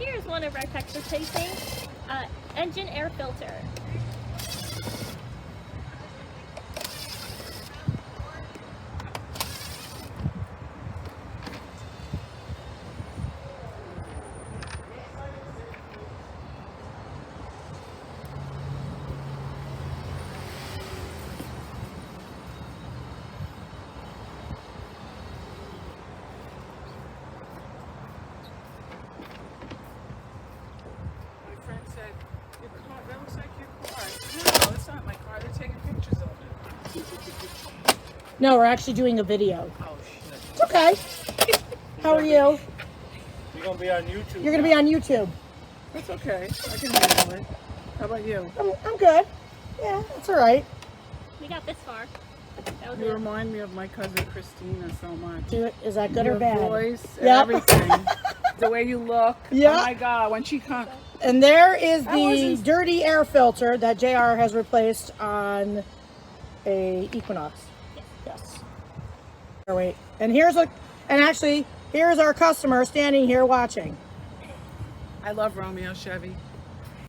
here's one of our texture placing, engine air filter. That looks like your car. No, it's not my car. They're taking pictures of it. No, we're actually doing a video. Oh, shit. It's okay. How are you? You're going to be on YouTube. You're going to be on YouTube. That's okay. I can handle it. How about you? I'm good. Yeah, it's all right. We got this far. That was You it. remind me of my cousin Christina so much. Is that good Your or bad? voice, Yep. everything. The way you look. Yeah. Oh my God, when she comes. And there is I the wasn't- dirty air filter that JR has replaced on a Equinox. Yes. Oh, wait. And here's here's our customer standing here watching. I love Romeo Chevy.